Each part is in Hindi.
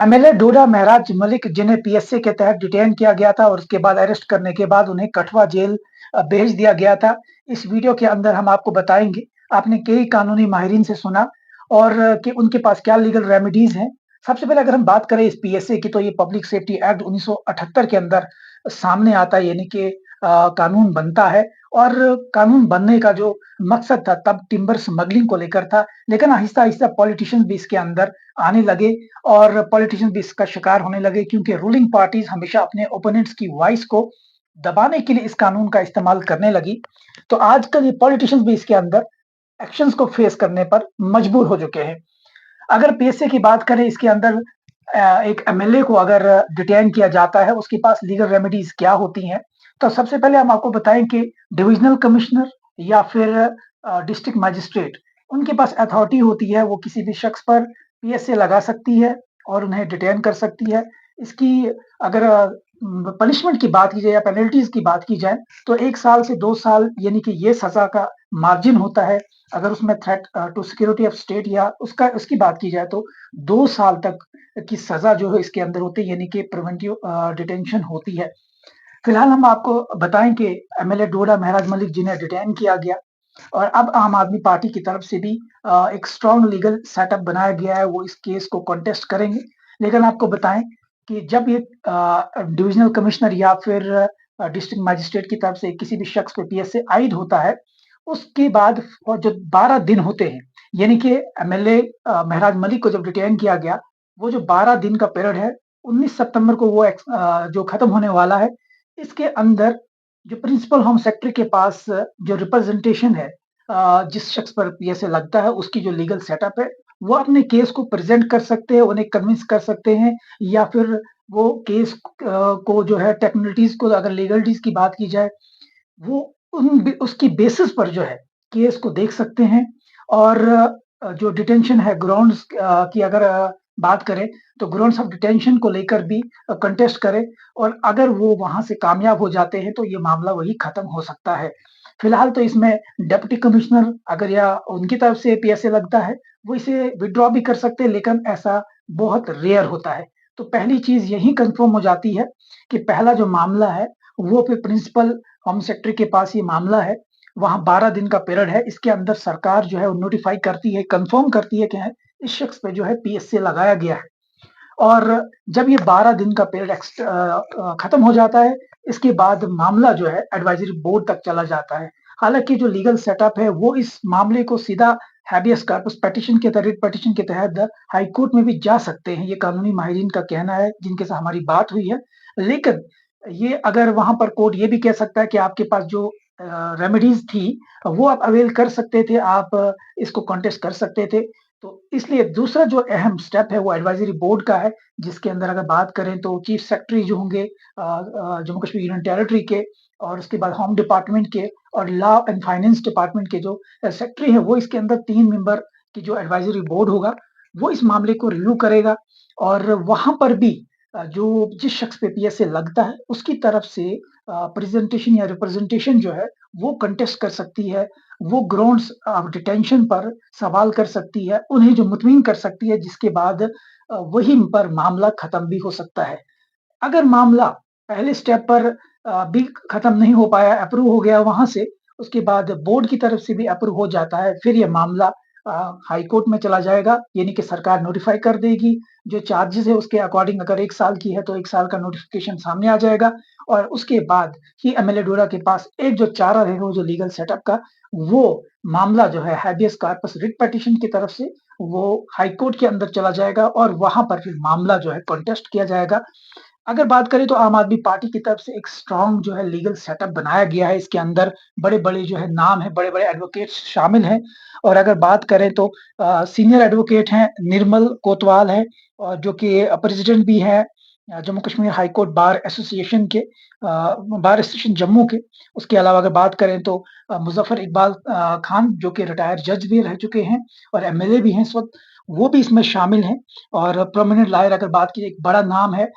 एमएलए डोडा महराज मलिक जिन्हें पीएसए के तहत डिटेन किया गया था और उसके बाद अरेस्ट करने के बाद उन्हें कठुआ जेल भेज दिया गया था। इस वीडियो के अंदर हम आपको बताएँगे, आपने कई कानूनी माहिरीन से सुना और कि उनके पास क्या लीगल रेमेडीज़ हैं। सबसे पहले अगर हम बात करें इस पीएसए की तो ये पब्लिक सेफ्टी एक्ट 1978 के अंदर सामने आता है यानी कि कानून बनता है और कानून बनने का जो मकसद था तब टिम्बर स्मगलिंग को लेकर था, लेकिन आहिस्ता-आहिस्ता पॉलिटिशियंस भी इसके अंदर आने लगे और पॉलिटिशियंस भी इसका शिकार होने लगे क्योंकि रूलिंग पार्टीज हमेशा अपने ओपोनेंट्स की वॉइस को दबाने के लिए इस कानून का इस्तेमाल करने लगी। तो आजकल ये पॉलिटिशियंस भी इसके अंदर एक्शंस को फेस करने पर मजबूर हो चुके हैं। अगर पीएसए की बात करें इसके अंदर एक एमएलए को अगर डिटेन किया जाता है, उसके पास लीगल रेमेडीज़ क्या होती हैं? तो सबसे पहले हम आपको बताएँ कि डिविजनल कमिश्नर या फिर डिस्ट्रिक्ट मजिस्ट्रेट उनके पास अथॉरिटी होती है, वो किसी भी शख्स पर पीएसए लगा सकती है और उन्हें डिटेन कर सकती है। इसकी अगर पनिशमेंट की बात की जाए या पेनल्टीज़ की बात की जाए, तो 1 साल से 2 साल यानी कि ये सज़ा का मार्जिन होता है। अगर उसमें threat to security of state या उसकी बात की जाए तो 2 साल तक की सज़ा जो है इसके अंदर होती है यानी कि प्रिवेंटिव डिटेंशन होती है। फिलहाल हम आपको बताएँ कि एमएलए डोडा महराज मलिक जिन्हें डिटेन किया गया और अब आम आदमी पार्टी की तरफ से भी एक स्ट्रॉन्ग लीगल सेटअप बनाया गया है, वो इस केस को कॉन्टेस्ट करेंगे। लेकिन आपको बताएँ कि जब ये डिविज़नल कमिश्नर या फिर डिस्ट्रिक्ट मजिस्ट्रेट की तरफ से किसी भी शख्स पे पीएसए आइड होता है, उसके बाद जो 12 दिन होते हैं, यानी कि एमएलए महराज मलिक को जब डिटेन किया गया, वो जो 12 दिन का पीरियड है, 19 सितंबर को वो जो खत्म होने वाला है। इसके अंदर जो प्रिंसिपल होम सेक्रेटरी के पास जो रिप्रेजेंटेशन है जिस शख्स पर पीएसए लगता है, उसकी जो लीगल सेटअप है, वो अपने केस को प्रेज़ेंट कर सकते हैं, उन्हें कन्विंस कर सकते हैं या फिर वो केस को जो है टेक्निकलिटीज़ को अगर लीगलिटीज़ की बात की जाए, वो उसकी बेसिस पर जो है केस को देख सकते हैं और जो डिटेंशन है ग्राउंड्स की अगर बात करें तो ग्राउंड्स ऑफ डिटेंशन को लेकर भी कंटेस्ट करें और अगर वो वहाँ से कामयाब हो जाते हैं तो ये मामला वहीं खत्म हो सकता है। फिलहाल तो इसमें डिप्टी कमिश्नर अगर या उनकी तरफ से पीएसए लगता है, वो इसे विथड्रॉ भी कर सकते हैं लेकिन ऐसा बहुत रेयर होता है। तो पहली चीज़ यही कन्फर्म हो जाती है कि पहला जो मामला है, वो फिर प्रिंसिपल होम सेक्रेटरी के पास ये मामला है, वहाँ 12 दिन का पीरियड है, इसके अंदर सरकार जो है वो नोटिफ़ाई करती है, कन्फर्म करती है कि इस शख्स पे जो है पीएसए लगाया गया है और जब ये 12 दिन का पीरियड खत्म हो जाता है, इसके बाद मामला जो है एडवाइज़री बोर्ड तक चला जाता है। हालाँकि जो लीगल सेटअप है, वो इस मामले को सीधा हैबियस कॉर्पस पिटीशन के तहत रिट पिटीशन के तहत हाई कोर्ट में भी जा सकते हैं, ये कानूनी माहिरीन का कहना है, जिनके साथ हमारी बात हुई है। लेकिन ये अगर वहाँ पर कोर्ट ये भी कह सकता है कि आपके पास जो रेमेडीज़ थी, वो आप अवेल कर सकते थे, आप इसको कॉन्टेस्ट कर सकते थे। तो इसलिए दूसरा जो अहम स्टेप है वो एडवाइज़री बोर्ड का है, जिसके अंदर अगर बात करें तो चीफ सेक्रेटरी जो होंगे जम्मू कश्मीर यूनियन टेरिटरी के और उसके बाद होम डिपार्टमेंट के और लॉ एंड फाइनेंस डिपार्टमेंट के जो सेक्रेटरी हैं, वो इसके अंदर 3 मेंबर की जो एडवाइज़री बोर्ड होगा, वो इस मामले को रिव्यू करेगा और वहाँ पर भी जो जिस शख्स पे पीएसए लगता है, उसकी तरफ से प्रेज़ेंटेशन या रिप्रेजेंटेशन जो है, वो कंटेस्ट कर सकती है। वो ग्राउंड्स ऑफ डिटेंशन पर सवाल कर सकती है, उन्हें जो मुतमिन कर सकती है जिसके बाद वहीं पर मामला खत्म भी हो सकता है। अगर मामला पहले स्टेप पर भी खत्म नहीं हो पाया, अप्रूव हो गया वहाँ से, उसके बाद बोर्ड की तरफ से भी अप्रूव हो जाता है, फिर ये मामला हाई कोर्ट में चला जाएगा, यानी कि सरकार नोटिफ़ाई कर देगी, जो चार्जेज़ है उसके अकॉर्डिंग अगर 1 साल की है तो 1 साल का नोटिफ़िकेशन सामने आ जाएगा और उसके बाद ही एमएलए डोडा के पास एक जो चारा रहेगा वो जो लीगल सेटअप का, वो मामला जो है हैबियस कॉर्पस रिट पिटीशन की तरफ से वो हाई कोर्ट के अंदर चला जाएगा और वहाँ पर फिर मामला जो है कॉन्टेस्ट किया जाएगा। अगर बात करें तो आम आदमी पार्टी की तरफ से एक स्ट्रॉन्ग जो है लीगल सेटअप बनाया गया है। इसके अंदर बड़े-बड़े जो है नाम हैं, बड़े-बड़े एडवोकेट्स शामिल हैं और अगर बात करें तो सीनियर एडवोकेट हैं निर्मल कोतवाल हैं और जो कि प्रेज़िडेंट भी हैं Jammu Kashmir high court bar association के बार एसोसिएशन जम्मू के। उसके अलावा अगर बात करें तो मुज़फ़्फ़र इकबाल खान जो कि रिटायर्ड जज भी रह चुके हैं और एमएलए भी हैं इस वक़्त। वो भी इसमें शामिल हैं और प्रोमिनेंट लॉयर अगर बात की, एक बड़ा नाम है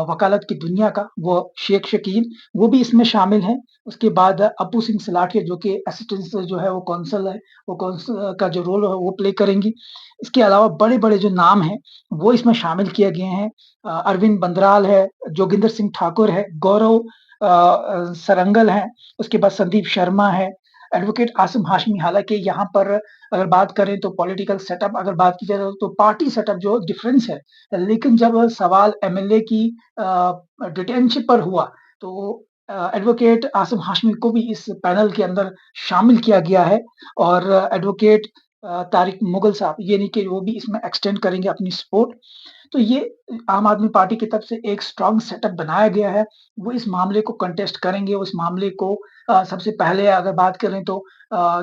वकालत की दुनिया का, वो शेख शकील, वो भी इसमें शामिल हैं। उसके बाद अप्पू सिंह सलाथिया जो कि असिस्टेंट जो है वो कौंसल है, वो कौंसल का जो रोल है वो प्ले करेंगी। इसके अलावा बड़े-बड़े जो नाम हैं, वो इसमें शामिल किए गए हैं। अरविंद बंदराल है, जोगिंदर सिंह ठाकुर है, गौरव सरंगल हैं, उसके बाद संदीप शर्मा है, एडवोकेट आसिम हाशमी। हालाँकि यहाँ पर अगर बात करें तो पॉलिटिकल सेटअप अगर बात की जाए तो पार्टी सेटअप जो डिफरेंस है। लेकिन जब सवाल एमएलए की डिटेंशन पर हुआ तो एडवोकेट आसिम हाशमी को भी इस पैनल के अंदर शामिल किया गया है और एडवोकेट तारिक मुगल साहब यानी कि वो भी इसमें एक्सटेंड करेंगे अपनी सपोर्ट। तो ये आम आदमी पार्टी की तरफ से एक स्ट्रॉन्ग सेटअप बनाया गया है। वो इस मामले को कंटेस्ट करेंगे, उस मामले को सबसे पहले अगर बात करें तो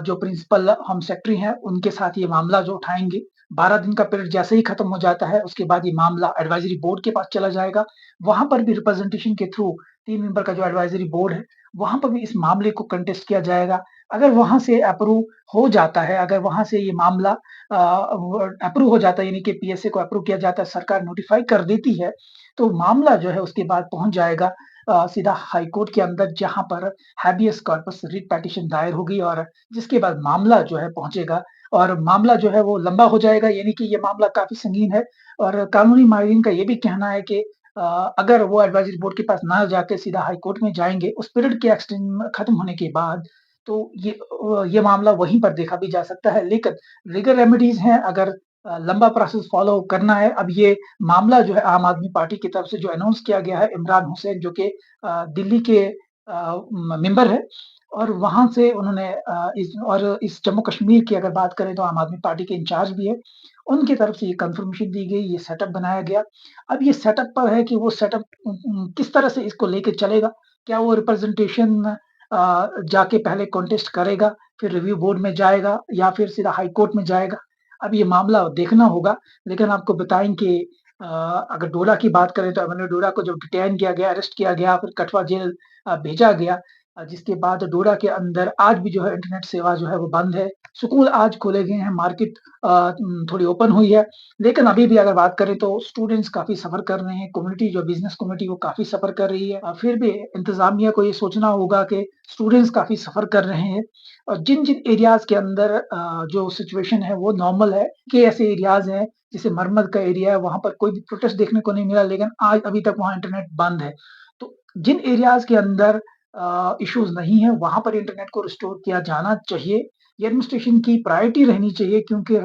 जो प्रिंसिपल होम सेक्रेटरी हैं, उनके साथ ये मामला जो उठाएँगे। 12 दिन का पीरियड जैसे ही खत्म हो जाता है, उसके बाद ये मामला एडवाइज़री बोर्ड के पास चला जाएगा। वहाँ पर भी रिप्रेजेंटेशन के थ्रू 3 मेंबर का जो एडवाइज़री बोर्ड है, वहाँ पर भी इस मामले को कंटेस्ट किया जाएगा। अगर वहाँ से अप्रूव हो जाता है, अगर वहाँ से ये मामला वो अप्रूव हो जाता है यानी कि पीएसए को अप्रूव किया जाता है, सरकार नोटिफ़ाई कर देती है, तो मामला जो है उसके बाद पहुँच जाएगा सीधा हाई कोर्ट के अंदर जहाँ पर हैबियस कॉर्पस रिट पिटीशन दायर होगी और जिसके बाद मामला जो है पहुँचेगा और मामला जो है वो लंबा हो जाएगा यानी कि ये मामला काफ़ी संगीन है और कानूनी माहिरीन का ये भी कहना है कि अगर वो एडवाइज़री बोर्ड के पास ना जाके सीधा हाई कोर्ट में जाएँगे, उस पीरियड के एक्सटेंड खत्म होने के बाद, तो ये मामला वहीं पर देखा भी जा सकता है। लेकिन लीगल रेमेडीज़ हैं अगर लंबा प्रोसेस फ़ॉलो करना है। अब ये मामला जो है आम आदमी पार्टी की तरफ से जो अनाउंस किया गया है, इमरान हुसैन जो कि दिल्ली के मेंबर है और वहाँ से उन्होंने इस जम्मू कश्मीर की अगर बात करें तो आम आदमी पार्टी के इंचार्ज भी है। उनकी तरफ से ये कन्फर्मेशन दी गई, ये सेटअप बनाया गया। अब ये सेटअप पर है कि वो सेटअप किस तरह से इसको लेके चलेगा। क्या वो रिप्रेजेंटेशन जाके पहले कॉन्टेस्ट करेगा, फिर रिव्यू बोर्ड में जाएगा या फिर सीधा हाई कोर्ट में जाएगा। अब ये मामला देखना होगा, लेकिन आपको बताएँ कि अगर डोडा की बात करें तो एमएलए डोडा को जब डिटेन किया गया, अरेस्ट किया गया, फिर कठुआ जेल भेजा गया जिसके बाद डोडा के अंदर आज भी जो है इंटरनेट सेवा जो है वो बंद है। स्कूल आज खोले गए हैं, मार्केट थोड़ी ओपन हुई है, लेकिन अभी भी अगर बात करें तो स्टूडेंट्स काफ़ी सफ़र कर रहे हैं, कम्युनिटी जो बिज़नेस कम्युनिटी वो काफ़ी सफ़र कर रही है। फिर भी इंतज़ामिया को ये सोचना होगा कि स्टूडेंट्स काफ़ी सफ़र कर रहे हैं और जिन-जिन एरियाज़ के अंदर जो सिचुएशन है वो नॉर्मल है, कि ऐसे एरियाज़ हैं जैसे मरमत का एरिया है, वहाँ पर कोई भी प्रोटेस्ट देखने को नहीं मिला, लेकिन आज अभी तक वहाँ इंटरनेट बंद है। तो जिन एरियाज़ के अंदर इश्यूज़ नहीं है, वहाँ पर इंटरनेट को रिस्टोर किया जाना चाहिए। ये एडमिनिस्ट्रेशन की प्रायोरिटी रहनी चाहिए क्योंकि जो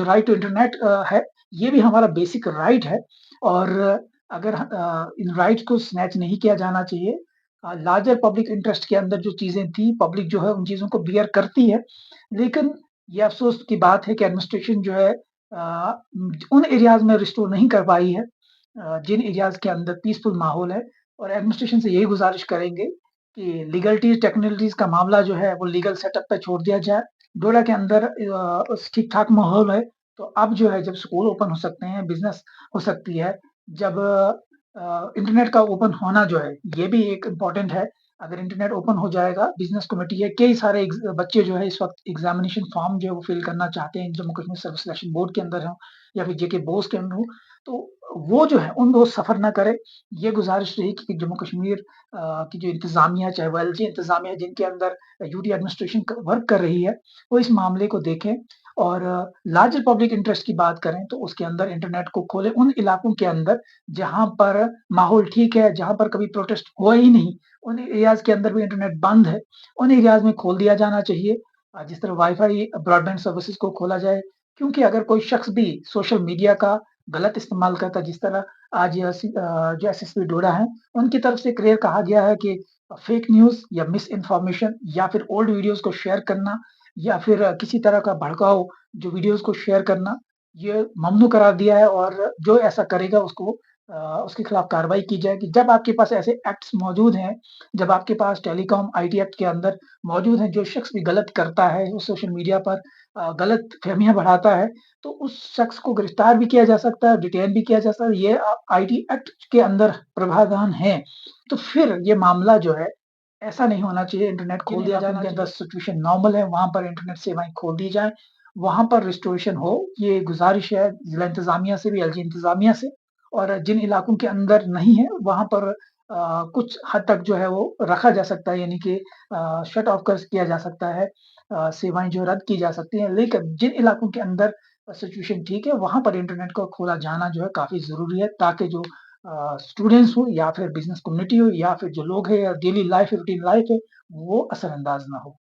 राइट टू इंटरनेट है, ये भी हमारा बेसिक राइट है और अगर इन राइट्स को स्नैच नहीं किया जाना चाहिए। लार्जर पब्लिक इंटरेस्ट के अंदर जो चीज़ें थी, पब्लिक जो है उन चीज़ों को बियर करती है। लेकिन ये अफ़सोस की बात है कि एडमिनिस्ट्रेशन जो है उन एरियाज़ में रिस्टोर नहीं कर पाई है जिन एरियाज़ के अंदर पीसफुल माहौल है और एडमिनिस्ट्रेशन से यही गुज़ारिश करेंगे कि लीगलिटीज़, टेक्निकलिटीज़ का मामला जो है वो लीगल सेटअप पे छोड़ दिया जाए। डोडा के अंदर ठीक-ठाक माहौल है, तो अब जो है जब स्कूल ओपन हो सकते हैं, बिज़नेस हो सकती है, जब इंटरनेट का ओपन होना जो है, ये भी एक इम्पोर्टेंट है। अगर इंटरनेट ओपन हो जाएगा, बिज़नेस कमिटी है, कई सारे बच्चे जो है इस वक़्त एग्ज़ामिनेशन फॉर्म जो है वो फिल करना चाहते हैं, Jammu Kashmir service selection board के अंदर हों या फिर जेके बोस के अंदर हो, तो वो जो है उन वो सफ़र ना करें। ये गुज़ारिश रहेगी कि जम्मू कश्मीर की जो इंतज़ामिया, चाहे वो एलजी इंतज़ामिया जिनके अंदर यूटी एडमिनिस्ट्रेशन क वर्क कर रही है, वो इस मामले को देखें और लार्जर पब्लिक इंटरेस्ट की बात करें तो उसके अंदर इंटरनेट को खोलें उन इलाकों के अंदर जहाँ पर माहौल ठीक है, जहाँ पर कभी प्रोटेस्ट हुआ ही नहीं, उन एरियाज़ के अंदर भी इंटरनेट बंद है, उन एरियाज़ में खोल दिया जाना चाहिए। जिस तरह वाई-फाई ब्रॉडबैंड सर्विसेज़ को खोला जाए, क्योंकि अगर कोई शख्स भी सोशल मीडिया का गलत इस्तेमाल करता है, जिस तरह आज जो एसएसपी डोडा हैं, उनकी तरफ से क्लियर कहा गया है कि फेक न्यूज़ या मिस इन्फॉर्मेशन या फिर ओल्ड वीडियोज़ को शेयर करना या फिर किसी तरह का भड़काऊ जो वीडियोज़ को शेयर करना, ये ममनू करार दिया है और जो ऐसा करेगा उसको उसके खिलाफ कार्रवाई की जाएगी। जब आपके पास ऐसे एक्ट्स मौजूद हैं, जब आपके पास टेलीकॉम आईटी एक्ट के अंदर मौजूद हैं, जो शख्स भी गलत करता है, वो सोशल मीडिया पर गलतफ़हमियाँ बढ़ाता है, तो उस शख्स को गिरफ्तार भी किया जा सकता है, डिटेन भी किया जा सकता है। ये आईटी एक्ट के अंदर प्रावधान है। तो फिर ये मामला जो है, ऐसा नहीं होना चाहिए, इंटरनेट खोल दिया जाए, उनके अंदर सिचुएशन नॉर्मल है, वहाँ पर इंटरनेट सेवाएँ खोल दी जाएँ वहाँ पर रिस्टोरेशन हो, ये गुज़ारिश है ज़िला इंतज़ामिया से भी, एलजी इंतज़ामिया से और जिन इलाकों के अंदर नहीं है, वहाँ पर कुछ हद तक जो है वो रखा जा सकता है यानी कि शट ऑफ कर किया जा सकता है सेवाएँ जो रद्द की जा सकती हैं। लेकिन जिन इलाकों के अंदर सिचुएशन ठीक है, वहाँ पर इंटरनेट को खोला जाना जो है काफ़ी ज़रूरी है ताकि जो स्टूडेंट्स हो या फिर बिज़नेस कम्युनिटी हो या फिर जो लोग हैं या डेली लाइफ़ है, रूटीन लाइफ़ है, वो असरअंदाज़ ना हो।